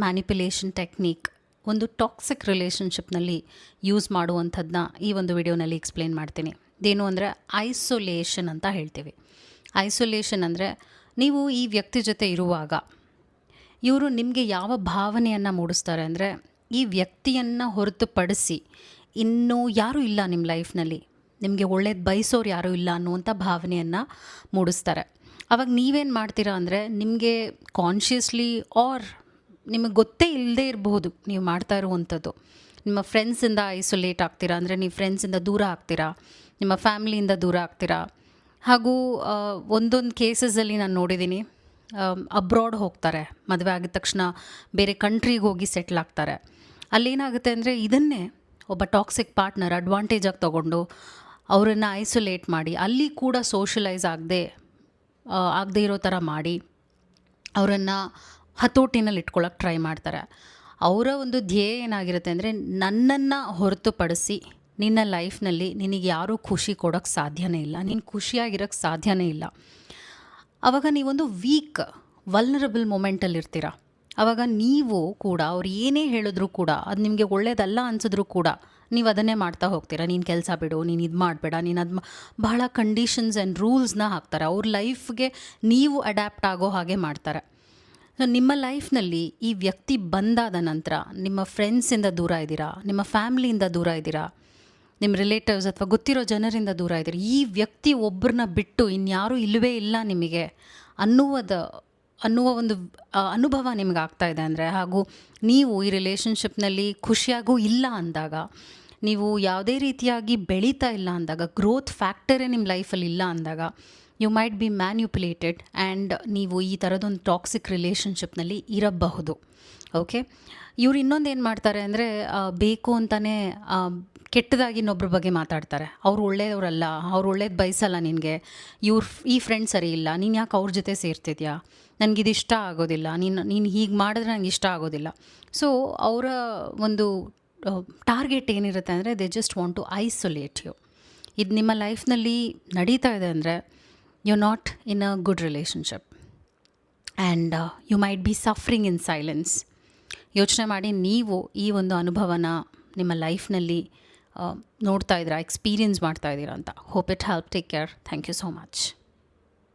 Manipulation technique ಒಂದು toxic ರಿಲೇಷನ್ಶಿಪ್ನಲ್ಲಿ use ಮಾಡುವಂಥದ್ದನ್ನ ಈ ಒಂದು ವಿಡಿಯೋನಲ್ಲಿ ಎಕ್ಸ್ಪ್ಲೇನ್ ಮಾಡ್ತೀನಿ. ಇದೇನು ಅಂದರೆ ಐಸೋಲೇಷನ್ ಅಂತ ಹೇಳ್ತೀವಿ. ಐಸೋಲೇಷನ್ ಅಂದರೆ ನೀವು ಈ ವ್ಯಕ್ತಿ ಜೊತೆ ಇರುವಾಗ ಇವರು ನಿಮಗೆ ಯಾವ ಭಾವನೆಯನ್ನು ಮೂಡಿಸ್ತಾರೆ ಅಂದರೆ, ಈ ವ್ಯಕ್ತಿಯನ್ನು ಹೊರತುಪಡಿಸಿ ಇನ್ನೂ ಯಾರೂ ಇಲ್ಲ ನಿಮ್ಮ ಲೈಫ್ನಲ್ಲಿ, ನಿಮಗೆ ಒಳ್ಳೇದು ಬಯಸೋರು ಯಾರೂ ಇಲ್ಲ ಅನ್ನುವಂಥ ಭಾವನೆಯನ್ನು ಮೂಡಿಸ್ತಾರೆ. ಆವಾಗ ನೀವೇನು ಮಾಡ್ತೀರಾ ಅಂದರೆ, ನಿಮಗೆ ಕಾನ್ಷಿಯಸ್ಲಿ ಆರ್ ನಿಮಗೆ ಗೊತ್ತೇ ಇಲ್ಲದೇ ಇರಬಹುದು ನೀವು ಮಾಡ್ತಾ ಇರುವಂಥದ್ದು. ನಿಮ್ಮ ಫ್ರೆಂಡ್ಸಿಂದ ಐಸೋಲೇಟ್ ಆಗ್ತೀರಾ, ಅಂದರೆ ನೀವು ಫ್ರೆಂಡ್ಸಿಂದ ದೂರ ಆಗ್ತೀರಾ, ನಿಮ್ಮ ಫ್ಯಾಮಿಲಿಯಿಂದ ದೂರ ಆಗ್ತೀರಾ. ಹಾಗೂ ಒಂದೊಂದು ಕೇಸಸಲ್ಲಿ ನಾನು ನೋಡಿದ್ದೀನಿ, ಅಬ್ರಾಡ್ ಹೋಗ್ತಾರೆ, ಮದುವೆ ಆಗಿದ ತಕ್ಷಣ ಬೇರೆ ಕಂಟ್ರಿಗೆ ಹೋಗಿ ಸೆಟ್ಲ್ ಆಗ್ತಾರೆ. ಅಲ್ಲೇನಾಗುತ್ತೆ ಅಂದರೆ, ಇದನ್ನೇ ಒಬ್ಬ ಟಾಕ್ಸಿಕ್ ಪಾರ್ಟ್ನರ್ ಅಡ್ವಾಂಟೇಜಾಗಿ ತೊಗೊಂಡು ಅವರನ್ನು ಐಸೋಲೇಟ್ ಮಾಡಿ, ಅಲ್ಲಿ ಕೂಡ ಸೋಷಲೈಸ್ ಆಗದೆ ಇರೋ ಥರ ಮಾಡಿ ಅವರನ್ನು ಹತೋಟಿನಲ್ಲಿ ಇಟ್ಕೊಳ್ಳೋಕೆ ಟ್ರೈ ಮಾಡ್ತಾರೆ. ಅವರ ಒಂದು ಧ್ಯೇಯ ಏನಾಗಿರುತ್ತೆ ಅಂದರೆ, ನನ್ನನ್ನು ಹೊರತುಪಡಿಸಿ ನಿನ್ನ ಲೈಫ್ನಲ್ಲಿ ನಿನಗೆ ಯಾರೂ ಖುಷಿ ಕೊಡೋಕ್ಕೆ ಸಾಧ್ಯನೇ ಇಲ್ಲ, ನೀನು ಖುಷಿಯಾಗಿರೋಕ್ಕೆ ಸಾಧ್ಯನೇ ಇಲ್ಲ. ಆವಾಗ ನೀವೊಂದು ವೀಕ್ ವಲ್ನರಬಲ್ ಮೊಮೆಂಟಲ್ಲಿರ್ತೀರ. ಆವಾಗ ನೀವು ಕೂಡ ಅವ್ರು ಏನೇ ಹೇಳಿದ್ರು ಕೂಡ, ಅದು ನಿಮಗೆ ಒಳ್ಳೇದಲ್ಲ ಅನಿಸಿದ್ರು ಕೂಡ ನೀವು ಅದನ್ನೇ ಮಾಡ್ತಾ ಹೋಗ್ತೀರಾ. ನೀನು ಕೆಲಸ ಬಿಡು, ನೀನು ಇದು ಮಾಡಬೇಡ, ನೀನು ಅದು ಬಹಳ ಕಂಡೀಷನ್ಸ್ ಆ್ಯಂಡ್ ರೂಲ್ಸ್ನ ಹಾಕ್ತಾರೆ. ಅವ್ರ ಲೈಫ್ಗೆ ನೀವು ಅಡ್ಯಾಪ್ಟ್ ಆಗೋ ಹಾಗೆ ಮಾಡ್ತಾರೆ. ಸೊ ನಿಮ್ಮ ಲೈಫ್ನಲ್ಲಿ ಈ ವ್ಯಕ್ತಿ ಬಂದಾದ ನಂತರ ನಿಮ್ಮ ಫ್ರೆಂಡ್ಸಿಂದ ದೂರ ಇದ್ದೀರಾ, ನಿಮ್ಮ ಫ್ಯಾಮ್ಲಿಯಿಂದ ದೂರ ಇದ್ದೀರಾ, ನಿಮ್ಮ ರಿಲೇಟಿವ್ಸ್ ಅಥವಾ ಗೊತ್ತಿರೋ ಜನರಿಂದ ದೂರ ಇದ್ದೀರಿ, ಈ ವ್ಯಕ್ತಿ ಒಬ್ಬರನ್ನ ಬಿಟ್ಟು ಇನ್ಯಾರೂ ಇಲ್ಲವೇ ಇಲ್ಲ ನಿಮಗೆ ಅನ್ನುವ ಒಂದು ಅನುಭವ ನಿಮ್ಗೆ ಆಗ್ತಾಯಿದೆ ಅಂದರೆ, ಹಾಗೂ ನೀವು ಈ ರಿಲೇಷನ್ಶಿಪ್ನಲ್ಲಿ ಖುಷಿಯಾಗೂ ಇಲ್ಲ ಅಂದಾಗ, ನೀವು ಯಾವುದೇ ರೀತಿಯಾಗಿ ಬೆಳೀತಾ ಇಲ್ಲ ಅಂದಾಗ, ಗ್ರೋತ್ ಫ್ಯಾಕ್ಟರೇ ನಿಮ್ಮ ಲೈಫಲ್ಲಿ ಇಲ್ಲ ಅಂದಾಗ, ಯು ಮೈಟ್ ಬಿ ಮ್ಯಾನ್ಯುಪುಲೇಟೆಡ್ ಆ್ಯಂಡ್ ನೀವು ಈ ಥರದೊಂದು ಟಾಕ್ಸಿಕ್ ರಿಲೇಷನ್ಶಿಪ್ನಲ್ಲಿ ಇರಬಹುದು. ಓಕೆ, ಇವ್ರು ಇನ್ನೊಂದು ಏನು ಮಾಡ್ತಾರೆ ಅಂದರೆ, ಬೇಕು ಅಂತಲೇ ಕೆಟ್ಟದಾಗಿ ಇನ್ನೊಬ್ಬರ ಬಗ್ಗೆ ಮಾತಾಡ್ತಾರೆ. ಅವ್ರು ಒಳ್ಳೆಯವ್ರಲ್ಲ, ಅವ್ರು ಒಳ್ಳೇದು ಬಯಸಲ್ಲ ನಿನಗೆ, ಈ ಫ್ರೆಂಡ್ ಸರಿ ಇಲ್ಲ, ನೀನು ಯಾಕೆ ಅವ್ರ ಜೊತೆ ಸೇರ್ತಿದ್ಯಾ, ನನಗಿದು ಇಷ್ಟ ಆಗೋದಿಲ್ಲ, ನೀನು ಹೀಗೆ ಮಾಡಿದ್ರೆ ನನಗೆ ಇಷ್ಟ ಆಗೋದಿಲ್ಲ. ಸೊ ಅವರ ಒಂದು ಟಾರ್ಗೆಟ್ ಏನಿರುತ್ತೆ ಅಂದರೆ, they just want to isolate you. ಇದು ನಿಮ್ಮ ಲೈಫ್ನಲ್ಲಿ ನಡೀತಾ ಇದೆ ಅಂದರೆ, you not in a good relationship and you might be suffering in silence. ಯೋಚನೆ ಮಾಡಿ, ನೀವು ಈ ಒಂದು ಅನುಭವನ ನಿಮ್ಮ ಲೈಫ್ನಲ್ಲಿ ನೋಡ್ತಾ ಇದ್ದೀರಾ, ಎಕ್ಸ್ಪೀರಿಯನ್ಸ್ ಮಾಡ್ತಾ ಇದ್ದೀರಾ ಅಂತ. Hope it help. Take care. Thank you so much.